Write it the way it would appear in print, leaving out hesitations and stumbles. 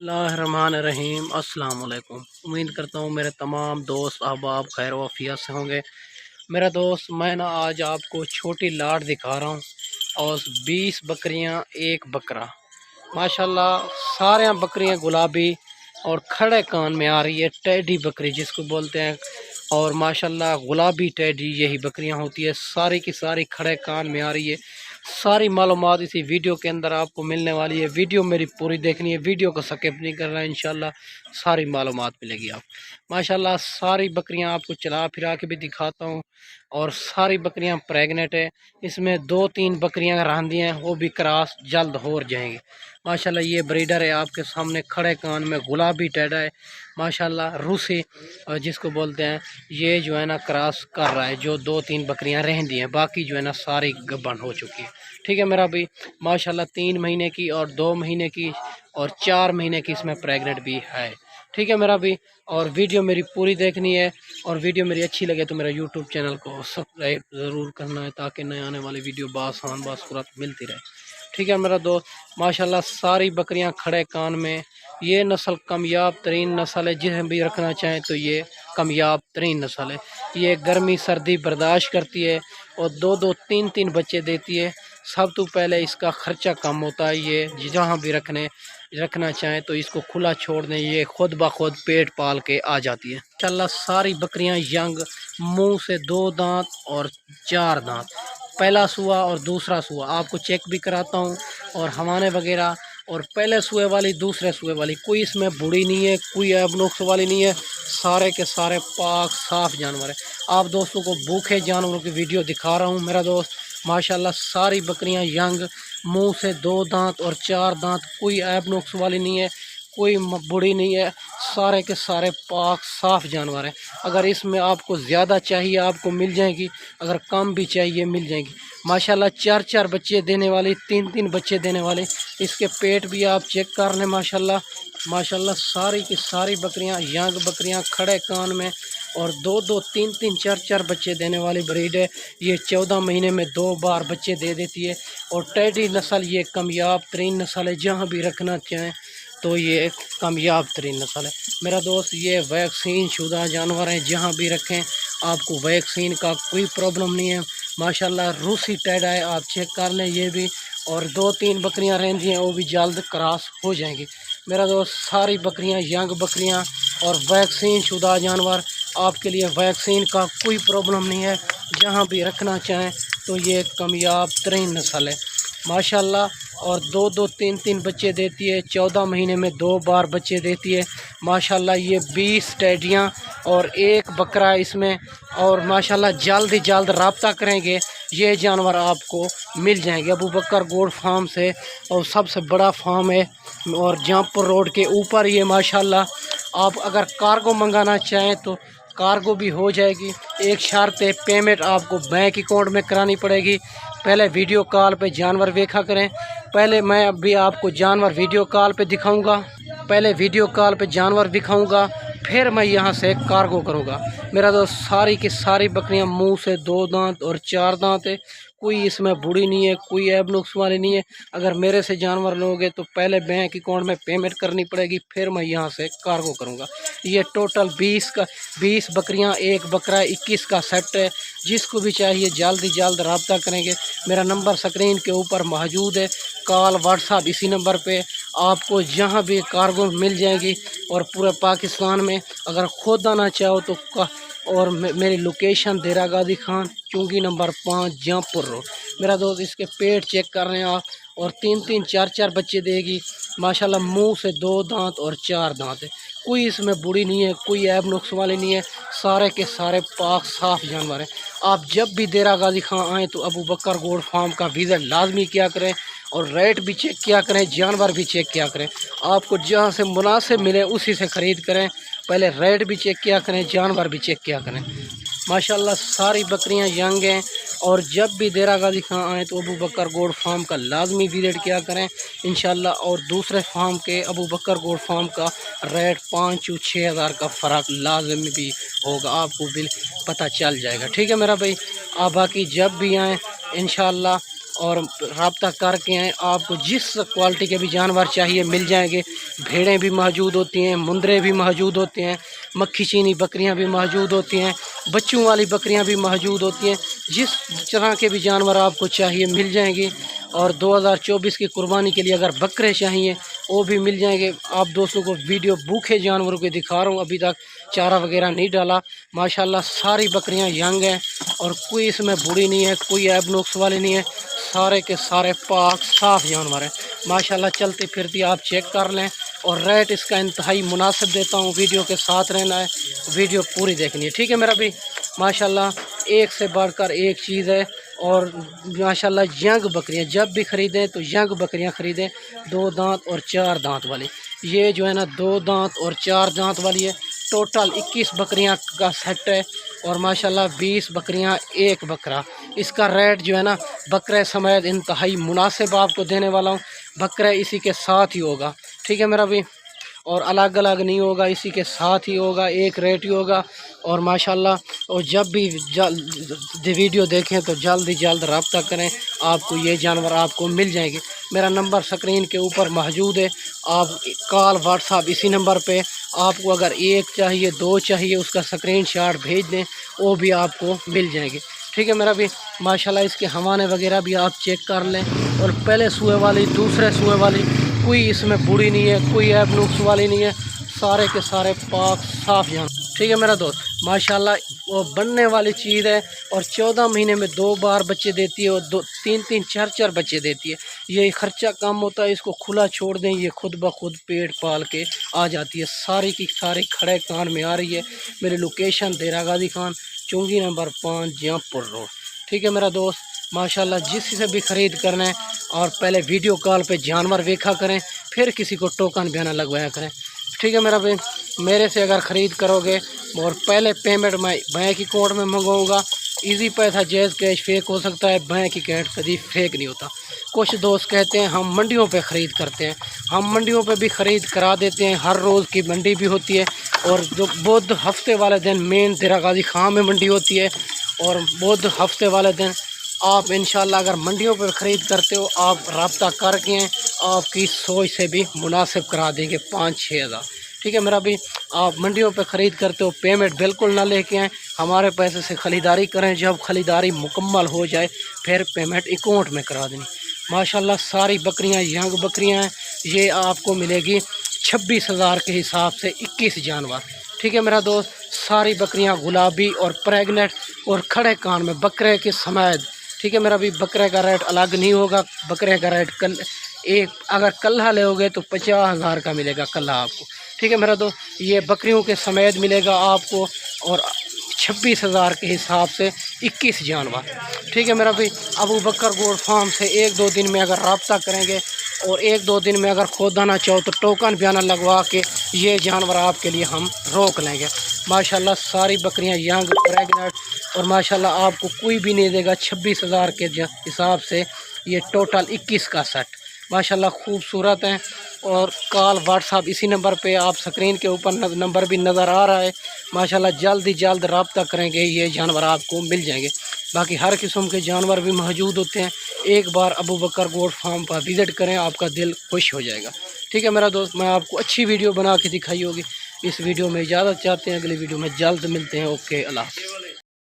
बिस्मिल्लाहिर्रहमानिर्रहीम। अस्सलाम वालेकुम। उम्मीद करता हूँ मेरे तमाम दोस्त अहबाब खैर वफ़ियत से होंगे। मेरा दोस्त मैं आज आपको छोटी लाट दिखा रहा हूँ और 20 बकरियाँ एक बकरा। माशाल्लाह सारे बकरियाँ गुलाबी और खड़े कान में आ रही है। टेडी बकरी जिसको बोलते हैं, और माशाल्लाह गुलाबी टेडी यही बकरियां होती है। सारी की सारी खड़े कान में आ रही है। सारी मालूमात इसी वीडियो के अंदर आपको मिलने वाली है। वीडियो मेरी पूरी देखनी है, वीडियो को स्किप नहीं करना है। इंशाल्लाह सारी मालूमात मिलेगी आप। माशाल्लाह सारी बकरियां आपको चला फिरा के भी दिखाता हूँ, और सारी बकरियां प्रेग्नेंट है। इसमें 2-3 बकरियां रांधी हैं, वो भी क्रॉस जल्द हो जाएंगी। माशाल्लाह ये ब्रीडर है आपके सामने, खड़े कान में गुलाबी टेढ़ा है। माशाल्लाह रूसी जिसको बोलते हैं, ये जो है ना क्रॉस कर रहा है। जो 2-3 बकरियां रहती हैं, बाकी जो है ना सारी गब्बन हो चुकी है। ठीक है मेरा भाई, माशाल्लाह 3 महीने की और 2 महीने की और 4 महीने की इसमें प्रेग्नेंट भी है। ठीक है मेरा भाई, और वीडियो मेरी पूरी देखनी है, और वीडियो मेरी अच्छी लगे तो मेरा यूट्यूब चैनल को सब्सक्राइब ज़रूर करना है, ताकि नए आने वाली वीडियो बासान बासूरत मिलती रहे। ठीक है मेरा दोस्त, माशाल्लाह सारी बकरियां खड़े कान में। ये नस्ल कामयाब तरीन नस्ल है, जिसे भी रखना चाहें तो ये कामयाब तरीन नस्ल है। ये गर्मी सर्दी बर्दाश्त करती है और 2-2 3-3 बच्चे देती है। सब तो पहले इसका ख़र्चा कम होता है। ये जहाँ भी रखना चाहें तो इसको खुला छोड़ दें, ये खुद ब खुद पेट पाल के आ जाती है। इंशाल्लाह सारी बकरियां यंग, मुंह से 2 दांत और 4 दांत, पहला सुआ और दूसरा सुआ आपको चेक भी कराता हूँ, और हवाने वगैरह, और पहले सुए वाली दूसरे सुए वाली, कोई इसमें बुढ़ी नहीं है, कोई ऐब नुक्स वाली नहीं है। सारे के सारे पाक साफ जानवर है। आप दोस्तों को भूखे जानवरों की वीडियो दिखा रहा हूँ मेरा दोस्त। माशाल्लाह सारी बकरियां यंग, मुंह से 2 दांत और 4 दांत, कोई ऐब नुक्स वाली नहीं है, कोई बुढ़ी नहीं है। सारे के सारे पाक साफ जानवर हैं। अगर इसमें आपको ज़्यादा चाहिए आपको मिल जाएगी, अगर कम भी चाहिए मिल जाएगी। माशाल्लाह 4-4 बच्चे देने वाली, 3-3 बच्चे देने वाले। इसके पेट भी आप चेक कर लें। माशाल्लाह माशाल्लाह सारी की सारी बकरियां यंग बकरियां, खड़े कान में, और 2-2 3-3 4-4 बच्चे देने वाली ब्रीड है। ये 14 महीने में 2 बार बच्चे दे देती है। और टेडी नस्ल ये कामयाब तरीन नस्ल है, जहाँ भी रखना चाहें तो ये एक कामयाब तरीन नस्ल है मेरा दोस्त। ये वैक्सीन शुदा जानवर हैं, जहाँ भी रखें आपको वैक्सीन का कोई प्रॉब्लम नहीं है। माशाल्लाह रूसी टेढ़ा है, आप चेक कर लें ये भी। और 2-3 बकरियां रहती हैं, वो भी जल्द क्रॉस हो जाएंगी मेरा दोस्त। सारी बकरियां यंग बकरियां और वैक्सीन शुदा जानवर, आपके लिए वैक्सीन का कोई प्रॉब्लम नहीं है। जहाँ भी रखना चाहें तो ये कामयाब तरीन नस्ल है माशाल्लाह। और 2-2 3-3 बच्चे देती है। 14 महीने में 2 बार बच्चे देती है माशाल्लाह। ये 20 टेडियाँ और एक बकरा इसमें, और माशाल्लाह जल्द ही जल्द रब्ता करेंगे, ये जानवर आपको मिल जाएंगे अबू बकर गोड फार्म से। और सबसे बड़ा फार्म है, और जहाँपुर रोड के ऊपर ये माशाल्लाह। आप अगर कार्गो मंगाना चाहें तो कार्गो भी हो जाएगी। एक शर्त है, पेमेंट आपको बैंक अकाउंट में करानी पड़ेगी। पहले वीडियो कॉल पे जानवर देखा करें। पहले मैं अभी आपको जानवर वीडियो कॉल पे दिखाऊंगा, पहले वीडियो कॉल पे जानवर दिखाऊंगा, फिर मैं यहाँ से कार्गो करूँगा मेरा दोस्त। सारी की सारी बकरियाँ मुंह से 2 दांत और 4 दांत है, कोई इसमें बूढ़ी नहीं है, कोई ऐब नुक्स वाली नहीं है। अगर मेरे से जानवर लोगे तो पहले बैंक अकाउंट में पेमेंट करनी पड़ेगी, फिर मैं यहाँ से कार्गो करूँगा। ये टोटल 20 बकरियाँ एक बकरा 21 का सेट है। जिसको भी चाहिए जल्द ही जल्द रब्ता करेंगे। मेरा नंबर स्क्रीन के ऊपर मौजूद है, कॉल व्हाट्सअप इसी नंबर पे आपको जहाँ भी कार्गो मिल जाएगी। और पूरे पाकिस्तान में अगर खुद आना चाहो तो और मेरी लोकेशन देरा गादी खान, चुंगी नंबर 5, जहाँपुर रोड मेरा दोस्त। इसके पेट चेक कर रहे हैं आप, और 3-3 4-4 बच्चे देगी माशाल्लाह। मुंह से 2 दांत और 4 दांत है, कोई इसमें बूढ़ी नहीं है, कोई ऐब नुक्स वाली नहीं है। सारे के सारे पाक साफ जानवर हैं। आप जब भी देरा गाजी खां आएँ तो अबू बकर गोड फार्म का विज़िट लाजमी किया करें, और रेट भी चेक किया करें, जानवर भी चेक किया करें। आपको जहाँ से मुनासिब मिले उसी से ख़रीद करें। पहले रेट भी चेक किया करें, जानवर भी चेक किया करें। माशाल्लाह सारी बकरियां यंग हैं, और जब भी देरा गाजी खां आएँ तो अबू बकर गोड फार्म का लाजमी विज़िट किया करें इंशाल्लाह। और दूसरे फार्म के अबू बकर गोड फार्म का रेट 5-6 हज़ार का फ़र्क लाजमी भी होगा, आपको बिल पता चल जाएगा। ठीक है मेरा भाई, आप बाकी जब भी आएँ इंशाल्लाह। اور रब्ता करके आएँ। आपको जिस क्वालिटी के भी जानवर चाहिए मिल जाएंगे। भेड़ें भी मौजूद होती हैं, मुंदरे भी मौजूद होते हैं, मक्खी चीनी बकरियां भी मौजूद होती हैं, बच्चों वाली बकरियां भी मौजूद होती हैं। जिस तरह के भी जानवर आपको चाहिए मिल जाएंगे। और 2024 की कुर्बानी के लिए अगर बकरे चाहिए वो भी मिल जाएंगे। आप दोस्तों को वीडियो भूखे जानवरों के दिखा रहा हूँ, अभी तक चारा वगैरह नहीं डाला। माशाल्लाह सारी बकरियां यंग हैं और कोई इसमें बूढ़ी नहीं है, कोई ऐब नुक्स वाली नहीं है, सारे के सारे पाक साफ जानवर हैं माशाल्लाह। चलती फिरती आप चेक कर लें। और रेट इसका इंतहाई मुनासिब देता हूँ। वीडियो के साथ रहना है, वीडियो पूरी देखनी है, ठीक है मेरा भी। माशाल्लाह एक से बढ़कर एक चीज़ है। और माशाल्लाह यंग बकरियां जब भी ख़रीदें तो यंग बकरियां ख़रीदें, 2 दांत और 4 दांत वाली। ये जो है ना 2 दांत और 4 दांत वाली है। टोटल 21 बकरियां का सेट है और माशाल्लाह 20 बकरियां एक बकरा। इसका रेट जो है ना बकरे समेत इंतहाई मुनासिब आपको देने वाला हूँ। बकरा इसी के साथ ही होगा, ठीक है मेरा भी, और अलग अलग नहीं होगा, इसी के साथ ही होगा, एक रेट ही होगा। और माशाल्लाह और जब भी वीडियो देखें तो जल्द ही जल्द रब्ता करें, आपको ये जानवर आपको मिल जाएंगे। मेरा नंबर स्क्रीन के ऊपर मौजूद है, आप कॉल व्हाट्सअप इसी नंबर पे। आपको अगर एक चाहिए 2 चाहिए उसका स्क्रीनशॉट भेज दें, वो भी आपको मिल जाएंगे, ठीक है मेरा भी। माशाल्लाह इसके हवाने वगैरह भी आप चेक कर लें। और पहले सूए वाली दूसरे सूए वाली कोई इसमें बूढ़ी नहीं है, कोई ऐब नुक्स वाली नहीं है, सारे के सारे पाक साफ जान, ठीक है मेरा दोस्त। माशाल्लाह वो बनने वाली चीज़ है और 14 महीने में 2 बार बच्चे देती है और 2-3-3 4-4 बच्चे देती है। ये खर्चा कम होता है, इसको खुला छोड़ दें, ये खुद ब खुद पेट पाल के आ जाती है। सारी की सारी खड़े कान में आ रही है। मेरी लोकेशन देरा गाजी खान, चुंगी नंबर 5 जहाँपुर रोड, ठीक है मेरा दोस्त। माशाल्लाह जिस से भी ख़रीद करना है और पहले वीडियो कॉल पे जानवर देखा करें, फिर किसी को टोकन बयाना लगवाया करें, ठीक है मेरा भाई। मेरे से अगर ख़रीद करोगे और पहले पेमेंट मैं बैंक अकाउंट में मंगवाऊँगा। इजी पैसा जैज़ कैश फेक हो सकता है, बैंक अकाउंट कभी फेक नहीं होता। कुछ दोस्त कहते हैं हम मंडियों पे ख़रीद करते हैं, हम मंडियों पे भी ख़रीद करा देते हैं। हर रोज़ की मंडी भी होती है और जो बुध हफ्ते वाले दिन मेन देरा गाजी खां में मंडी होती है। और बुध हफ्ते वाले दिन आप इंशाल्लाह अगर मंडियों पर ख़रीद करते हो, आप रब्ता करके आपकी सोच से भी मुनासिब करा देंगे 5-6 हज़ार, ठीक है मेरा भी। आप मंडियों पे ख़रीद करते हो, पेमेंट बिल्कुल ना लेके आएँ, हमारे पैसे से ख़रीदारी करें। जब ख़रीदारी मुकम्मल हो जाए फिर पेमेंट अकाउंट में करा देनी। माशाल्लाह सारी बकरियां यंग बकरियां हैं। ये आपको मिलेगी 26,000 के हिसाब से 21 जानवर, ठीक है मेरा दोस्त। सारी बकरियां गुलाबी और प्रेगनेंट और खड़े कान में बकरे के समेत, ठीक है मेरा भी। बकरे का रेट अलग नहीं होगा, बकरे का रेट एक अगर कल्हा लोगे तो 50,000 का मिलेगा कल्हा आपको, ठीक है मेरा दोस्त। ये बकरियों के समेत मिलेगा आपको और 26,000 के हिसाब से 21 जानवर, ठीक है मेरा भाई। अबू बकर गोल्ड फार्म से 1-2 दिन में अगर रब्ता करेंगे और 1-2 दिन में अगर खोदाना चाहो तो टोकन बयाना लगवा के ये जानवर आपके लिए हम रोक लेंगे। माशाल्लाह सारी बकरियां यंग प्रेगनेंट और माशाल्लाह आपको कोई भी नहीं देगा 26,000 के हिसाब से। ये टोटल 21 का सेट माशाल्लाह खूबसूरत हैं। और कॉल व्हाट्सअप इसी नंबर पे, आप स्क्रीन के ऊपर नंबर भी नज़र आ रहा है। माशाल्लाह जल्द ही जल्द रब्ता करेंगे, ये जानवर आपको मिल जाएंगे। बाकी हर किस्म के जानवर भी मौजूद होते हैं। एक बार अबू बकर गोल्ड फार्म पर विज़िट करें, आपका दिल खुश हो जाएगा, ठीक है मेरा दोस्त। मैं आपको अच्छी वीडियो बना के दिखाई होगी। इस वीडियो में इजाज़त चाहते हैं, अगली वीडियो में जल्द मिलते हैं। ओके, अल्लाह हाफ़िज़।